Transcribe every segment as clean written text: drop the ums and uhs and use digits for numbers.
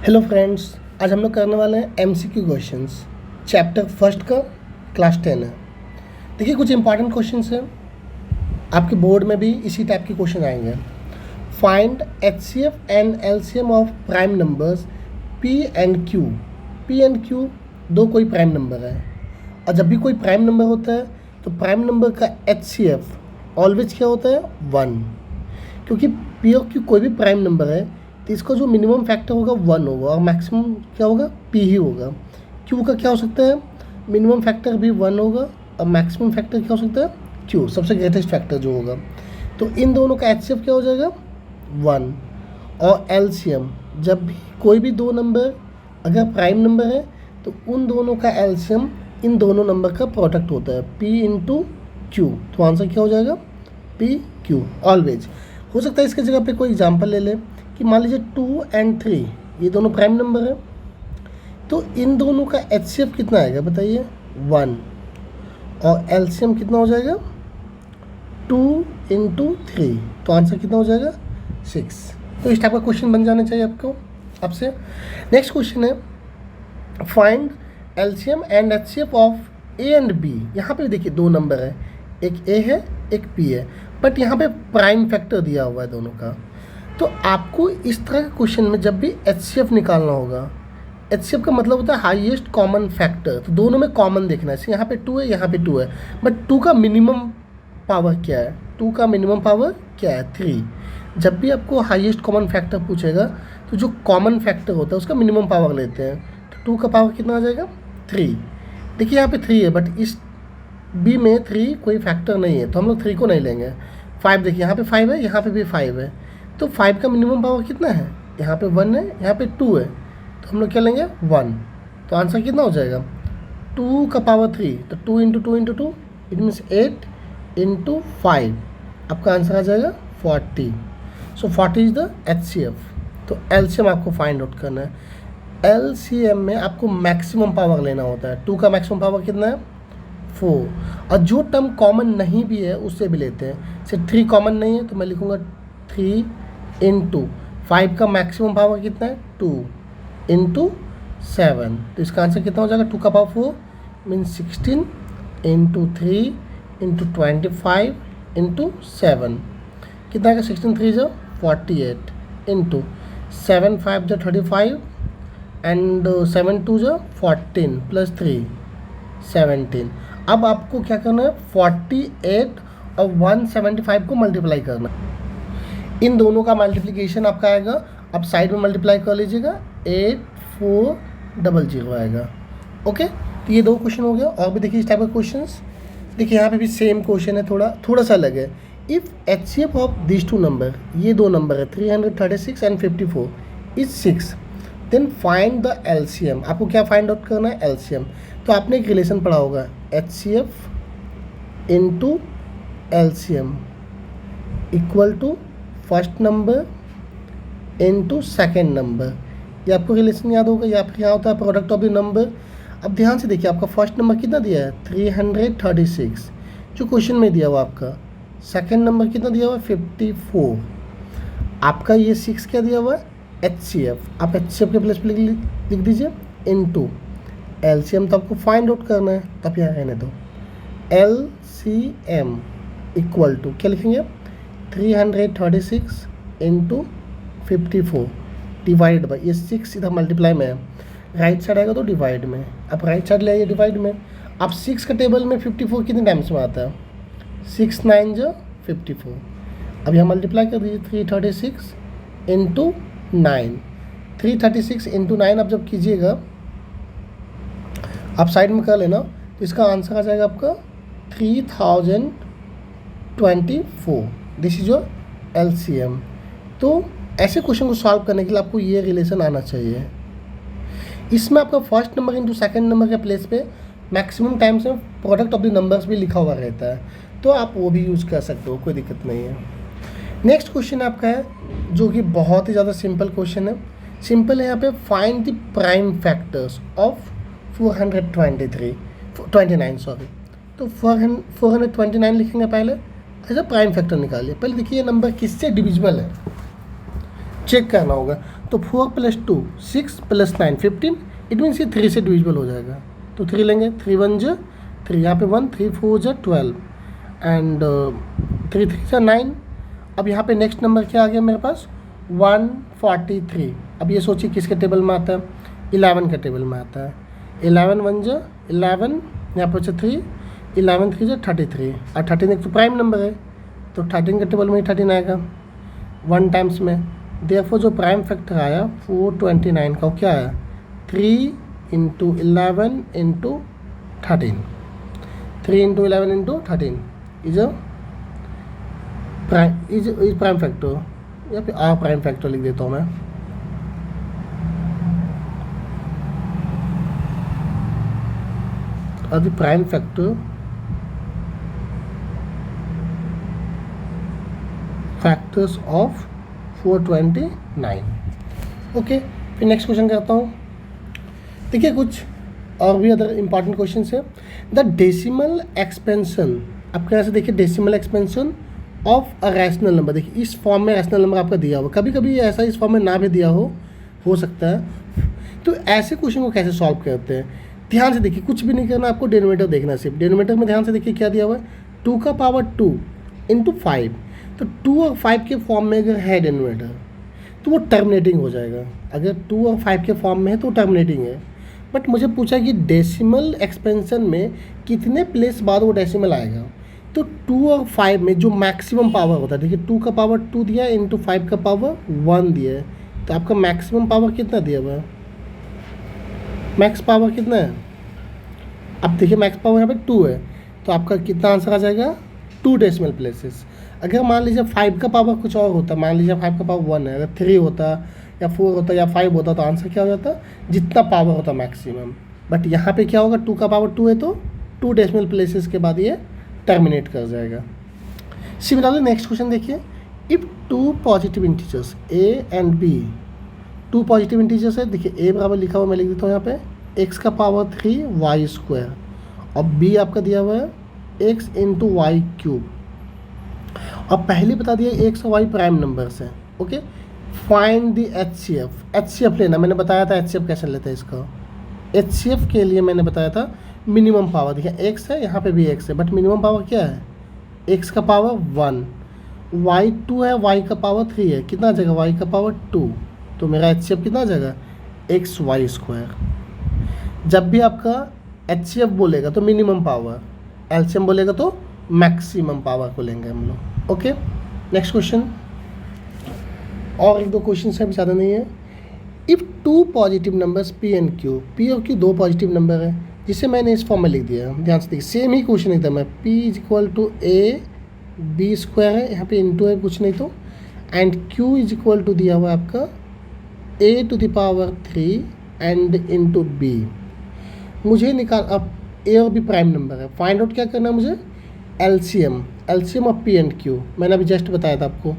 Hello friends, आज हम लोग करने वाले हैं एमसीक्यू क्वेश्चंस। चैप्टर फर्स्ट का क्लास 10 है। देखिए, कुछ इंपॉर्टेंट क्वेश्चंस हैं, आपके बोर्ड में भी इसी टाइप के क्वेश्चन आएंगे। Find HCF and LCM of prime numbers P and Q. P and Q दो कोई प्राइम नंबर है, और जब भी कोई प्राइम नंबर होता है तो प्राइम नंबर का एचसीएफ ऑलवेज क्या होता है? 1। क्योंकि पी और क्यू कोई भी प्राइम नंबर है तो इसका जो मिनिमम फैक्टर होगा 1 होगा और मैक्सिमम क्या होगा? पी ही होगा। क्यू का क्या हो सकता है? मिनिमम फैक्टर भी 1 होगा और मैक्सिमम फैक्टर क्या हो सकता है? क्यू, सबसे ग्रेटेस्ट फैक्टर जो होगा। तो इन दोनों का एचसीएफ क्या हो जाएगा? 1। और एलसीएम, जब भी कोई भी दो नंबर अगर प्राइम नंबर है तो उन दोनों का एलसीएम इन दोनों नंबर का प्रोडक्ट होता है, पी इंटू क्यू। तो आंसर क्या हो जाएगा? P Q always. हो सकता है इसके जगह पे कोई एग्जांपल ले ले कि मान लीजिए 2 और 3 ये दोनों प्राइम नंबर है, तो इन दोनों का एचसीएफ कितना आएगा बताइए? 1। और एलसीएम कितना हो जाएगा? 2 इंटू 3। तो आंसर कितना हो जाएगा? 6। तो इस टाइप का क्वेश्चन बन जाना चाहिए आपसे। नेक्स्ट क्वेश्चन है, find LCM and HCF of a and b. यहाँ पे देखिए दो नंबर है, एक ए है एक पी है, बट यहाँ पे प्राइम फैक्टर दिया हुआ है दोनों का। तो आपको इस तरह के क्वेश्चन में जब भी एचसीएफ निकालना होगा, एचसीएफ का मतलब होता है हाईएस्ट कॉमन फैक्टर। तो दोनों में कॉमन देखना है। यहाँ पे 2 है, यहाँ पे 2 है, बट 2 का मिनिमम पावर क्या है? 2 का मिनिमम पावर क्या है? 3। जब भी आपको हाईएस्ट कॉमन फैक्टर पूछेगा तो जो कॉमन फैक्टर होता है उसका मिनिमम पावर लेते हैं। तो 2 का पावर कितना आ जाएगा? 3। देखिए यहाँ पे 3 है, बट इस बी में 3 कोई फैक्टर नहीं है, तो हम लोग 3 को नहीं लेंगे। 5 देखिए, यहाँ पे 5 है, यहाँ पे भी 5 है, तो 5 का मिनिमम पावर कितना है? यहाँ पे 1 है, यहाँ पे 2 है, तो हम लोग क्या लेंगे? 1। तो आंसर कितना हो जाएगा? 2 का पावर 3, तो 2 into 2 into 2 it means 8 into 5, आपका आंसर आ जाएगा 40। सो 40 इज द एचसीएफ। तो एलसीएम आपको फाइंड आउट करना है। एलसीएम में आपको मैक्सिमम पावर लेना होता है। 2 का मैक्सिमम पावर कितना है? 4। और जो टर्म कॉमन नहीं भी है उससे भी लेते हैं। से 3 कॉमन नहीं है तो मैं लिखूँगा 3 इंटू 5 का मैक्सिमम पावर कितना है? 2 इंटू 7। तो इसका आंसर कितना हो जाएगा? 2 का power 4 means 16 into 3 into 25 into 7। कितना आएगा? 16 3 जो 48 इंटू 7 5 जो 35 एंड 7 2 जो 14 प्लस 3 17। अब आपको क्या करना है? 48 और 175 को मल्टीप्लाई करना। इन दोनों का मल्टीप्लिकेशन आपका आएगा, आप साइड में मल्टीप्लाई कर लीजिएगा, 8400 आएगा। ओके, तो ये दो क्वेश्चन हो गया। और भी देखिए इस टाइप का क्वेश्चंस। देखिए यहाँ पे भी सेम क्वेश्चन है, थोड़ा सा अलग है। If HCF of this two number, ये दो नंबर है 336 एंड 54 is 6, then find the LCM. आपको क्या फाइंड आउट करना है? एलसीएम। तो आपने एक रिलेशन पढ़ा होगा, HCF into LCM equal to first number into second number. ये आपको रिलेशन याद होगा, या फिर यहाँ होता है प्रोडक्ट ऑफ द नंबर। अब ध्यान से देखिए, आपका फर्स्ट नंबर कितना दिया है? 336 जो क्वेश्चन में दिया हुआ आपका। सेकेंड नंबर कितना दिया हुआ है? 54। आपका ये 6 क्या दिया हुआ है? एचसीएफ। आप एचसीएफ के प्लेस पे लिख दीजिए इनटू एलसीएम। तो आपको फाइंड आउट करना है, तो आप यहाँ रहने दो। एलसीएम इक्वल टू क्या लिखेंगे? 336 इंटू 54 डिवाइड बाई, ये 6 इधर मल्टीप्लाई में है, राइट साइड आएगा तो डिवाइड में। अब राइट साइड ले आइए डिवाइड में। अब 6 का टेबल में 54 कितने टाइम्स में आता है? 6 9 जो 54। अब यहाँ मल्टीप्लाई कर दीजिए, 336 इंटू 9। 336 इंटू 9 आप जब कीजिएगा, आप साइड में कर लेना, तो इसका आंसर आ जाएगा आपका 3024। This is your LCM. तो ऐसे क्वेश्चन को सॉल्व करने के लिए आपको ये रिलेशन आना चाहिए। इसमें आपका first number into second number के प्लेस पे मैक्सिमम टाइम्स में प्रोडक्ट ऑफ द नंबर्स भी लिखा हुआ रहता है, तो आप वो भी यूज़ कर सकते हो, कोई दिक्कत नहीं है। नेक्स्ट क्वेश्चन आपका है जो कि बहुत ही ज़्यादा सिंपल क्वेश्चन है। सिंपल है यहाँ पे, find the prime factors of 429 sorry. तो 429 लिखेंगे पहले, ऐसा प्राइम फैक्टर निकालिए। पहले देखिए ये नंबर किससे डिविजिबल है, चेक करना होगा। तो 4 + 2 6 + 9 15, इट मीन्स ये 3 से डिविजिबल हो जाएगा। तो 3 लेंगे, 3 1 ज 3, यहाँ पे 1, 3 4 ज 12 एंड 3 3 ज 9। अब यहाँ पे नेक्स्ट नंबर क्या आ गया मेरे पास 143। अब ये सोचिए किसके टेबल में आता है, 11 के टेबल में आता है। 11 1 ज 11, यहाँ पर 3, 11 3 ज 33 और 13 एक तो प्राइम नंबर है, तो 13 के टेबल में ही 13 आएगा 1 टाइम्स में। देयरफॉर जो प्राइम फैक्टर आया 429 का, वो क्या आया 3 × 11 × 13, 3 × 11 × 13 इज अ प्राइम फैक्टर, या फिर आर प्राइम फैक्टर लिख देता हूँ मैं। और the prime factor factors of 429। Okay, फिर नेक्स्ट क्वेश्चन करता हूँ। देखिए कुछ और भी अदर इम्पॉर्टेंट क्वेश्चन है। द डेसिमल एक्सपेंशन, आपके यहाँ से देखिए decimal expansion of a rational number. देखिए इस फॉर्म में रैशनल नंबर आपका दिया हो, कभी कभी ऐसा इस फॉर्म में ना भी दिया हो सकता है। तो ऐसे क्वेश्चन को कैसे सॉल्व करते हैं, ध्यान से देखिए, कुछ भी नहीं करना, आपको डिनोमिनेटर देखना। सिर्फ डिनोमिनेटर में ध्यान से देखिए क्या दिया हुआ है 2 का पावर 2 × 5। तो 2 और 5 के फॉर्म में अगर है डिनोमिनेटर तो वो टर्मिनेटिंग हो जाएगा। अगर 2 और 5 के फॉर्म में है तो टर्मिनेटिंग है। बट मुझे पूछा कि डेसिमल एक्सपेंशन में कितने प्लेस बाद वो डेसिमल आएगा। तो 2 और 5 में जो मैक्सिमम पावर होता है, देखिए 2 का पावर 2 दिया × 5 का पावर 1 दिया है, तो आपका मैक्सिमम पावर कितना दिया हुआ है, मैक्स पावर कितना है। अब देखिए मैक्स पावर यहाँ पे 2 है, तो आपका कितना आंसर आ जाएगा 2 डेसिमल प्लेसेस। अगर मान लीजिए 5 का पावर कुछ और होता, मान लीजिए 5 का पावर 1 है, अगर 3 होता या 4 होता या 5 होता, तो आंसर क्या हो जाता जितना पावर होता मैक्सिमम। बट यहाँ पे क्या होगा 2 का पावर 2 है, तो 2 डेसिमल प्लेसेस के बाद ये टर्मिनेट कर जाएगा। सिमिलरली नेक्स्ट क्वेश्चन देखिए, if 2 positive integers a and b, 2 positive integers है, देखिए a बराबर लिखा हुआ मैं लिख देता हूँ यहाँ पे x का पावर 3 y² और b आपका दिया हुआ है x × y³। और पहले बता दिया x और y प्राइम नंबर्स हैं। ओके, फाइंड द HCF लेना, मैंने बताया था HCF कैसे लेते हैं इसका। HCF के लिए मैंने बताया था मिनिमम पावर, देखिए x है, यहाँ पे भी x है, बट मिनिमम पावर क्या है x का पावर 1, y2 है, y का पावर 3 है, कितना आ जाएगा y का पावर 2, तो मेरा HCF कितना आ जाएगा xy²। जब भी आपका HCF बोलेगा तो मिनिमम पावर, LCM बोलेगा तो मैक्सिमम पावर को लेंगे हम लोग। ओके, नेक्स्ट क्वेश्चन, और एक दो क्वेश्चन है, ज़्यादा नहीं है। If 2 positive numbers p and q, p और q 2 पॉजिटिव नंबर है, जिसे मैंने इस फॉर्म में लिख दिया। ध्यान से देखिए, सेम ही क्वेश्चन एकदम है, p = a b² है, यहाँ पे इंटू है, कुछ नहीं तो, एंड q = दिया हुआ है आपका a⁻³ एंड इंटू b। मुझे निकाल, अब a और b प्राइम नंबर है, फाइंड आउट क्या करना है मुझे, LCM of p and q। मैंने अभी जस्ट बताया था आपको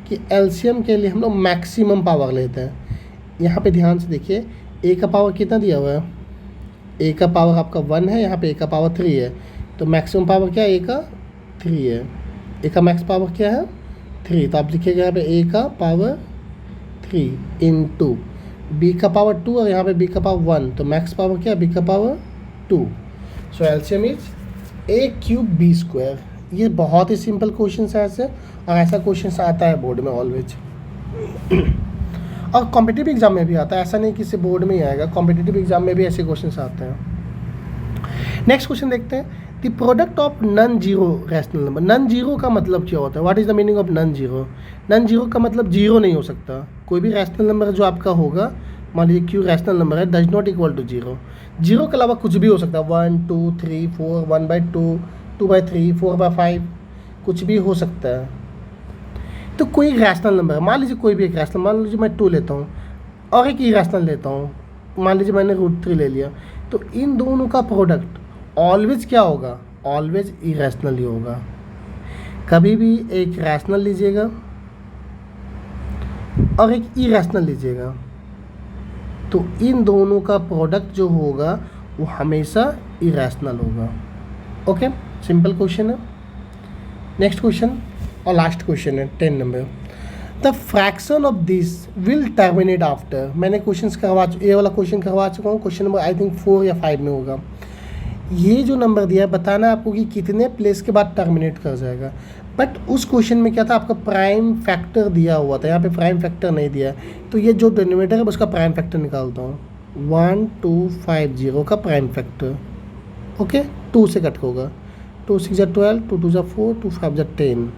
कि एलसीएम के लिए हम लोग मैक्सिमम पावर लेते हैं। यहाँ पे ध्यान से देखिए, a का पावर कितना दिया हुआ है, a का पावर आपका 1 है, यहाँ पे a का पावर 3 है, तो मैक्सिमम पावर क्या है, a का 3 है, a का मैक्स पावर क्या है 3, तो आप लिखिएगा यहाँ पे a का पावर 3 इंटू b का पावर 2 और यहाँ पे b का पावर 1, तो मैक्स पावर क्या है b का power 2। So LCM is a³ b²। ये बहुत ही सिंपल क्वेश्चन है ऐसे, और ऐसा क्वेश्चन आता है बोर्ड में ऑलवेज, और कॉम्पिटिटिव एग्जाम में भी आता है, ऐसा नहीं कि सिर्फ बोर्ड में ही आएगा, कॉम्पिटिटिव एग्जाम में भी ऐसे क्वेश्चन आते हैं। नेक्स्ट क्वेश्चन देखते हैं, the product of non zero rational number. Non zero का मतलब क्या होता है, what is the meaning of non zero. Non zero का मतलब जीरो नहीं हो सकता, कोई भी रैशनल नंबर जो आपका होगा, मान लीजिए q रैशनल नंबर है, does not equal to zero. Zero के अलावा कुछ भी हो सकता है, 1 2 3 4 1/2 2/3 4/5 कुछ भी हो सकता है। तो कोई रैशनल नंबर है, मान लीजिए कोई भी एक रैशनल, मान लीजिए मैं 2 लेता हूँ और एक इरेशनल लेता हूँ, मान लीजिए मैंने √3 ले लिया, तो इन दोनों का प्रोडक्ट ऑलवेज क्या होगा, ऑलवेज इरेशनल ही होगा। कभी भी एक रैशनल लीजिएगा और एक इरेशनल लीजिएगा, तो इन दोनों का प्रोडक्ट जो होगा वो हमेशा इरेशनल होगा। ओके, सिंपल क्वेश्चन है। नेक्स्ट क्वेश्चन और लास्ट क्वेश्चन है 10 number. The fraction of this will terminate after. मैंने क्वेश्चन करवा ये वाला क्वेश्चन करवा चुका हूँ, क्वेश्चन नंबर आई थिंक 4 या 5 में होगा। ये जो नंबर दिया है बताना है आपको कि कितने प्लेस के बाद टर्मिनेट कर जाएगा। बट उस क्वेश्चन में क्या था, आपका प्राइम फैक्टर दिया हुआ था, यहाँ पे प्राइम फैक्टर नहीं दिया है। तो ये जो डिनोमिनेटर है उसका प्राइम फैक्टर निकालता हूँ, 1250 का प्राइम फैक्टर। ओके, 2 से कट होगा, 2 6 जा 12, 2 2 जा 4, 2 5 जा 10।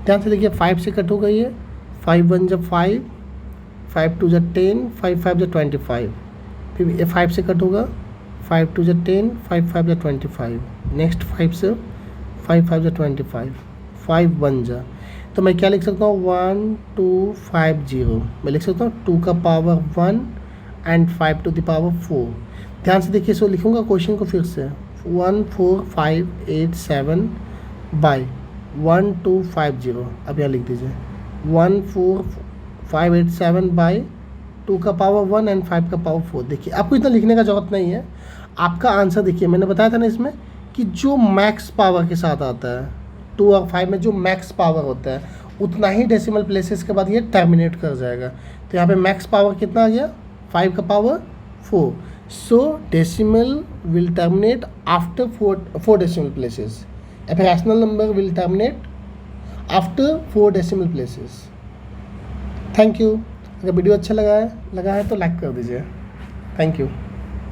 ध्यान से देखिए 5 से कट हो गई है, 5 1 जा 5, 5 2 जा 10, 5 5 जा 25। फिर ये 5 से कट होगा, 5 2 जा 10, 5 5 जा 25। नेक्स्ट 5 से 5 5 जा 25, 5 1 जा, तो मैं क्या लिख सकता हूँ 1250। मैं लिख सकता हूँ 2 का power 1 and 5 to the power 4। ध्यान से देखिए, सो लिखूँगा क्वेश्चन को फिर से, 14587 बाई 1250। अब यहाँ लिख दीजिए 14587 बाई 2 का पावर 1 एंड 5 का पावर 4। देखिए आपको इतना लिखने का ज़रूरत नहीं है, आपका आंसर देखिए, मैंने बताया था ना इसमें कि जो मैक्स पावर के साथ आता है 2 और 5 में जो मैक्स पावर होता है उतना ही डेसिमल प्लेसेस के बाद ये टर्मिनेट कर जाएगा। तो यहाँ पे मैक्स पावर कितना आ गया, 5 का power 4। So decimal will terminate after 4 decimal places. A rational number will terminate after 4 decimal places. Thank you. अगर वीडियो अच्छा लगा है तो लाइक कर दीजिए। Thank you.